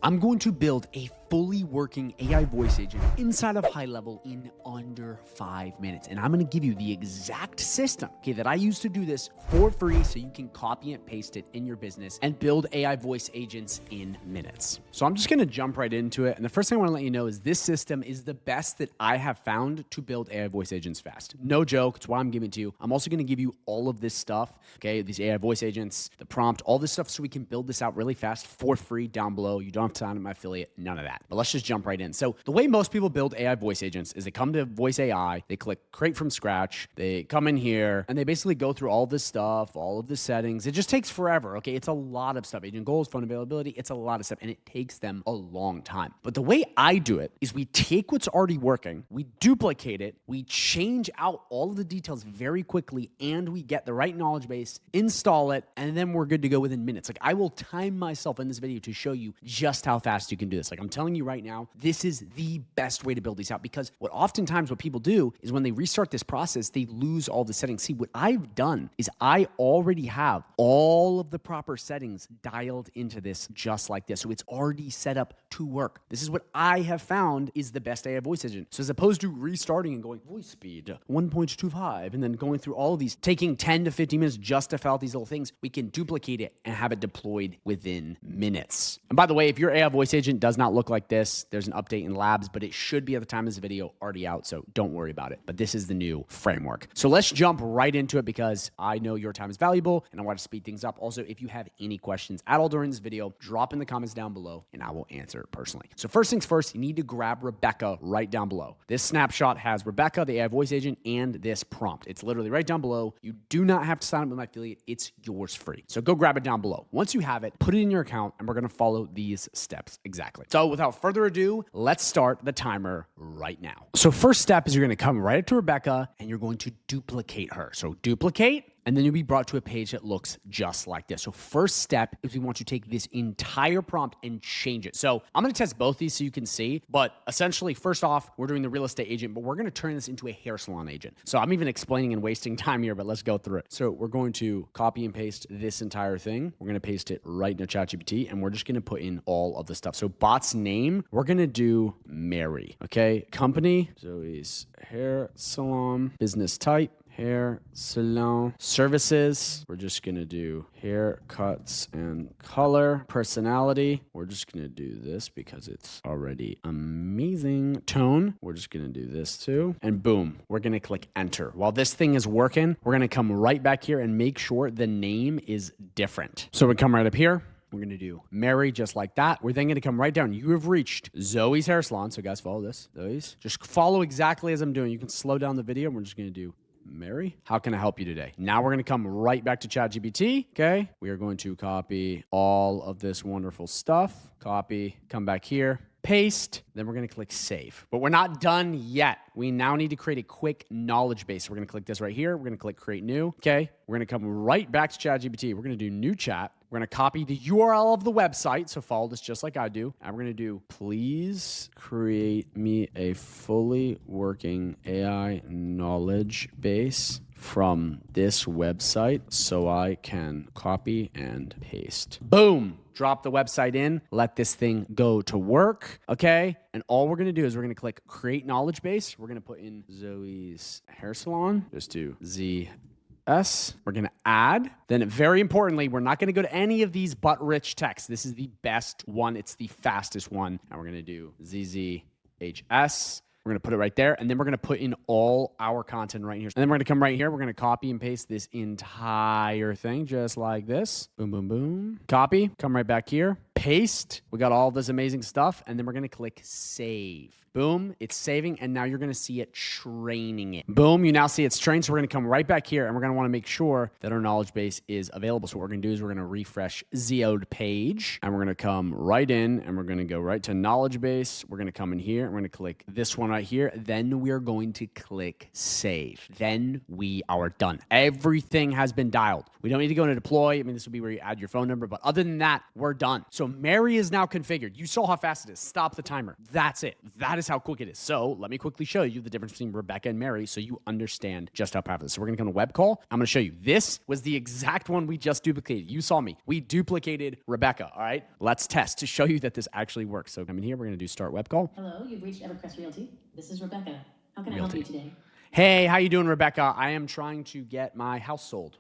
I'm going to build a fully working AI voice agent inside of HighLevel in under 5 minutes. And I'm going to give you the exact system, okay, that I use to do this for free so you can copy and paste it in your business and build AI voice agents in minutes. So I'm just going to jump right into it. And the first thing I want to let you know is this system is the best that I have found to build AI voice agents fast. No joke. It's why I'm giving it to you. I'm also going to give you all of this stuff, okay, these AI voice agents, the prompt, all this stuff so we can build this out really fast for free down below. You don't have to sign up my affiliate, none of that. But let's just jump right in. So the way most people build AI voice agents is they come to Voice AI, they click create from scratch, they come in here, and they basically go through all this stuff, all of the settings. It just takes forever, okay? It's a lot of stuff. Agent goals, phone availability, it's a lot of stuff, and it takes them a long time. But the way I do it is we take what's already working, we duplicate it, we change out all of the details very quickly, and we get the right knowledge base, install it, and then we're good to go within minutes. Like, I will time myself in this video to show you just how fast you can do this. Like, I'm telling you right now, this is the best way to build these out, because what people do is when they restart this process, they lose all the settings. See, what I've done is I already have all of the proper settings dialed into this just like this. So it's already set up to work. This is what I have found is the best AI voice agent. So as opposed to restarting and going voice speed 1.25 and then going through all of these, taking 10 to 15 minutes just to fill out these little things, we can duplicate it and have it deployed within minutes. And by the way, if your AI voice agent does not look like this, there's an update in labs, but it should be at the time of this video already out, so don't worry about it. But this is the new framework. So let's jump right into it because I know your time is valuable and I want to speed things up. Also, if you have any questions at all during this video, drop in the comments down below and I will answer it personally. So first things first, you need to grab Rebecca right down below. This snapshot has Rebecca, the AI voice agent, and this prompt. It's literally right down below. You do not have to sign up with my affiliate. It's yours free. So go grab it down below. Once you have it, put it in your account and we're going to follow these steps exactly. So without further ado, let's start the timer right now. So first step is you're going to come right up to Rebecca and you're going to duplicate her. So duplicate, and then you'll be brought to a page that looks just like this. So first step is we want you to take this entire prompt and change it. So I'm going to test both these so you can see, but essentially first off, we're doing the real estate agent, but we're going to turn this into a hair salon agent. So I'm even explaining and wasting time here, but let's go through it. So we're going to copy and paste this entire thing. We're going to paste it right into ChatGPT and we're just going to put in all of the stuff. So bot's name, we're going to do Mary, okay? Company, Zoe's hair salon, business type, hair salon, services, we're just gonna do haircuts and color. Personality, we're just gonna do this because it's already amazing. Tone, we're just gonna do this too. And boom, we're gonna click enter. While this thing is working, we're gonna come right back here and make sure the name is different. So we come right up here. We're going to do Mary just like that. We're then going to come right down. You have reached Zoe's hair salon. So guys, follow this. Zoe's. Just follow exactly as I'm doing. You can slow down the video. We're just going to do Mary. How can I help you today? Now we're going to come right back to ChatGPT. Okay. We are going to copy all of this wonderful stuff. Copy. Come back here. Paste, then we're going to click save. But we're not done yet. We now need to create a quick knowledge base. We're going to click this right here. We're going to click create new. Okay. We're going to come right back to ChatGPT. We're going to do new chat. We're going to copy the URL of the website. So follow this just like I do. And we're going to do, please create me a fully working AI knowledge base from this website so I can copy and paste. Boom. Drop the website in, let this thing go to work, okay? And all we're gonna do is we're gonna click create knowledge base. We're gonna put in Zoe's hair salon, just do ZS. We're gonna add. Then very importantly, we're not gonna go to any of these but rich text. This is the best one. It's the fastest one. And we're gonna do ZZHS. We're going to put it right there, and then we're going to put in all our content right here. And then we're going to come right here. We're going to copy and paste this entire thing just like this. Boom, boom, boom. Copy. Come right back here. Paste. We got all this amazing stuff, and then we're going to click save. Boom, it's saving, and now you're going to see it training it. Boom, you now see it's trained, so we're going to come right back here, and we're going to want to make sure that our knowledge base is available. So what we're going to do is we're going to refresh Zeode page, and we're going to come right in, and we're going to go right to knowledge base. We're going to come in here, and we're going to click this one right here. Then we are going to click save. Then we are done. Everything has been dialed. We don't need to go into deploy. I mean, this will be where you add your phone number, but other than that, we're done. So Mary is now configured. You saw how fast it is. Stop the timer. That's it. That is how quick it is. So let me quickly show you the difference between Rebecca and Mary so you understand just how powerful it is. So we're going to come to web call. I'm going to show you. This was the exact one we just duplicated. You saw me. We duplicated Rebecca, all right? Let's test to show you that this actually works. So come in here. We're going to do start web call. Hello, you've reached Evercrest Realty. This is Rebecca. How can I help you today? Hey, how you doing, Rebecca? I am trying to get my house sold.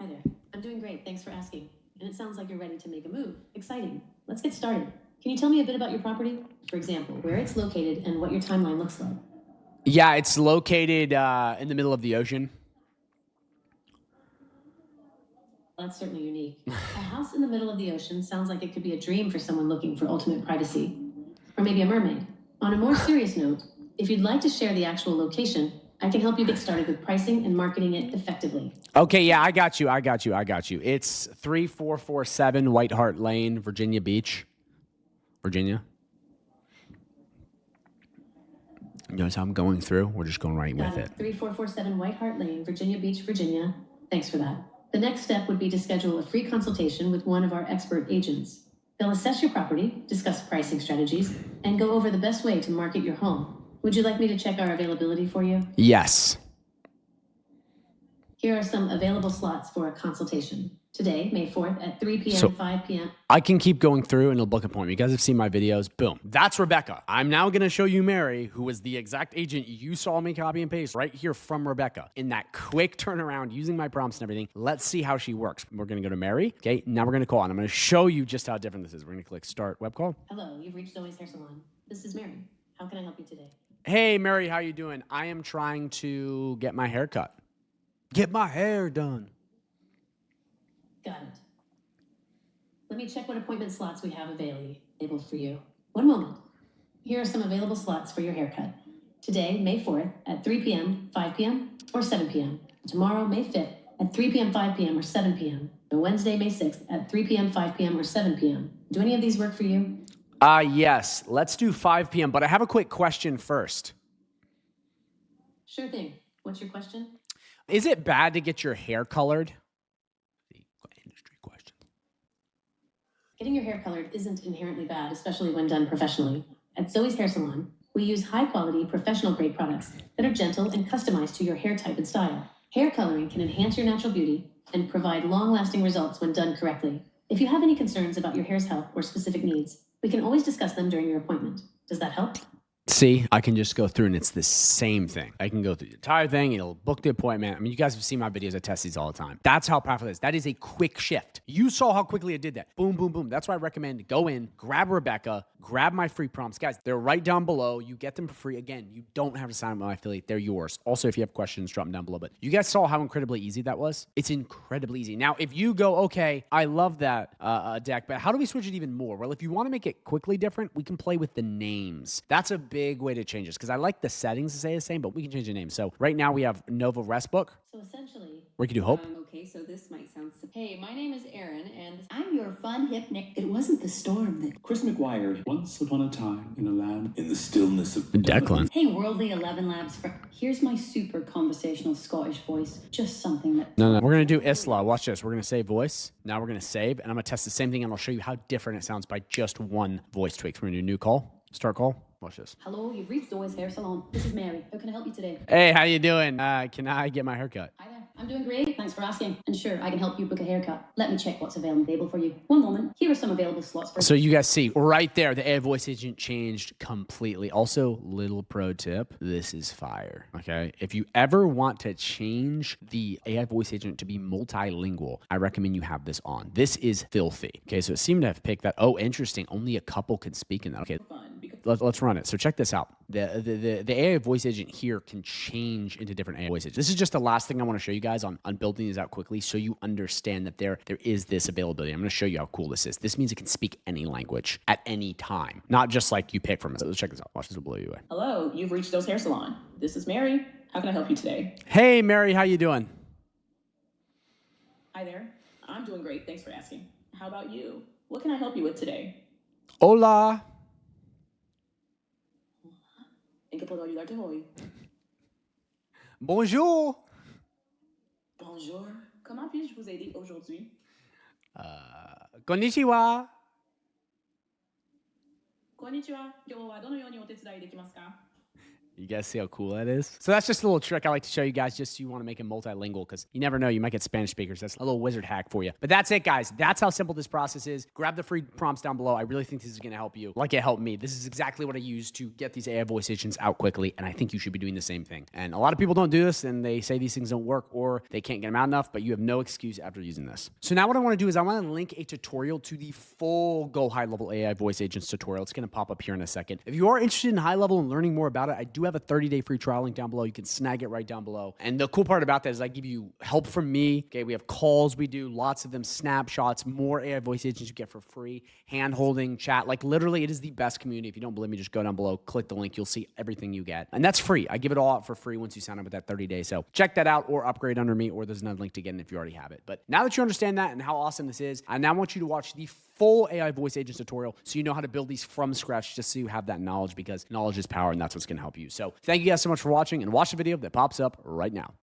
Hi there. I'm doing great. Thanks for asking. And it sounds like you're ready to make a move. Exciting. Let's get started. Can you tell me a bit about your property? For example, where it's located and what your timeline looks like. Yeah, it's located in the middle of the ocean. That's certainly unique. A house in the middle of the ocean sounds like it could be a dream for someone looking for ultimate privacy. Or maybe a mermaid. On a more serious note, if you'd like to share the actual location, I can help you get started with pricing and marketing it effectively. Okay, yeah, I got you. It's 3447 White Hart Lane, Virginia Beach, Virginia. Notice how I'm going through? We're just going right with it. 3447 White Hart Lane, Virginia Beach, Virginia. Thanks for that. The next step would be to schedule a free consultation with one of our expert agents. They'll assess your property, discuss pricing strategies, and go over the best way to market your home. Would you like me to check our availability for you? Yes. Here are some available slots for a consultation. Today, May 4th at 3 p.m., 5 p.m. I can keep going through and it'll book an appointment. You guys have seen my videos. Boom. That's Rebecca. I'm now going to show you Mary, who was the exact agent you saw me copy and paste right here from Rebecca. In that quick turnaround, using my prompts and everything, let's see how she works. We're going to go to Mary. Okay, now we're going to call and I'm going to show you just how different this is. We're going to click start web call. Hello, you've reached Zoe's Hair Salon. This is Mary. How can I help you today? Hey, Mary, how you doing? I am trying to get my hair cut. Get my hair done. Got it. Let me check what appointment slots we have available for you. One moment. Here are some available slots for your haircut. Today, May 4th at 3 p.m., 5 p.m., or 7 p.m. Tomorrow, May 5th at 3 p.m., 5 p.m., or 7 p.m. And Wednesday, May 6th at 3 p.m., 5 p.m., or 7 p.m. Do any of these work for you? Yes. Let's do 5 p.m., but I have a quick question first. Sure thing. What's your question? Is it bad to get your hair colored? Industry question. Getting your hair colored isn't inherently bad, especially when done professionally. At Zoe's Hair Salon, we use high-quality, professional-grade products that are gentle and customized to your hair type and style. Hair coloring can enhance your natural beauty and provide long-lasting results when done correctly. If you have any concerns about your hair's health or specific needs, we can always discuss them during your appointment. Does that help? See, I can just go through and it's the same thing. I can go through the entire thing. It'll book the appointment. I mean, you guys have seen my videos. I test these all the time. That's how powerful it is. That is a quick shift. You saw how quickly I did that. Boom, boom, boom. That's why I recommend go in, grab Rebecca, grab my free prompts. Guys, they're right down below. You get them for free. Again, you don't have to sign up with my affiliate. They're yours. Also, if you have questions, drop them down below. But you guys saw how incredibly easy that was. It's incredibly easy. Now, if you go, okay, I love that deck, but how do we switch it even more? Well, if you want to make it quickly different, we can play with the names. That's a big way to change it. Because I like the settings to stay the same, but we can change the name. So right now we have Nova Rest Book. So essentially, we can do Hope. Okay, so this might sound... Hey, my name is Erin, and I'm your fun, hip Nick. It wasn't the storm that... Chris McGuire. Once upon a time in a land in the stillness of... Declan. Hey, Worldly 11 Labs. Here's my super conversational Scottish voice. Just something that... No. We're going to do Isla. Watch this. We're going to say voice. Now we're going to save, and I'm going to test the same thing, and I'll show you how different it sounds by just one voice tweak. We're going to do new call. Start call. Watch this. Hello, you've reached Zoe's Hair Salon. This is Mary. How can I help you today? Hey, how you doing? Can I get my haircut? Hi there. I'm doing great. Thanks for asking. And sure, I can help you book a haircut. Let me check what's available for you. One moment. Here are some available slots for... So you guys see right there, the AI voice agent changed completely. Also, little pro tip, this is fire, okay? If you ever want to change the AI voice agent to be multilingual, I recommend you have this on. This is filthy. Okay, so it seemed to have picked that. Oh, interesting. Only a couple can speak in that. Okay, let's run it. So check this out. The AI voice agent here can change into different AI voice agents. This is just the last thing I want to show you guys on building these out quickly so you understand that there is this availability. I'm going to show you how cool this is. This means it can speak any language at any time, not just like you pick from it. So let's check this out. Watch, this will blow you away. Hello, you've reached Zoe's Hair Salon. This is Mary. How can I help you today? Hey, Mary, how you doing? Hi there. I'm doing great. Thanks for asking. How about you? What can I help you with today? Hola. En qué puedo ayudarte hoy? Bonjour. Bonjour. Comment puis-je vous aider aujourd'hui? Konnichiwa. こんにちは。今日はどのようにお手伝いできますか? You guys see how cool that is? So that's just a little trick I like to show you guys just so you want to make it multilingual because you never know, you might get Spanish speakers. That's a little wizard hack for you. But that's it, guys. That's how simple this process is. Grab the free prompts down below. I really think this is going to help you like it helped me. This is exactly what I use to get these AI voice agents out quickly, and I think you should be doing the same thing. And a lot of people don't do this, and they say these things don't work or they can't get them out enough, but you have no excuse after using this. So now what I want to do is I want to link a tutorial to the full Go High Level AI voice agents tutorial. It's going to pop up here in a second. If you are interested in high level and learning more about it, I do have a 30-day free trial link down below. You can snag it right down below. And the cool part about that is I give you help from me. Okay, we have calls we do, lots of them, snapshots, more AI voice agents you get for free, hand-holding, chat. Like literally, it is the best community. If you don't believe me, just go down below, click the link. You'll see everything you get. And that's free. I give it all out for free once you sign up with that 30 days. So check that out or upgrade under me, or there's another link to get in if you already have it. But now that you understand that and how awesome this is, I now want you to watch the full AI voice agents tutorial so you know how to build these from scratch, just so you have that knowledge, because knowledge is power and that's what's going to help you. So thank you guys so much for watching, and watch the video that pops up right now.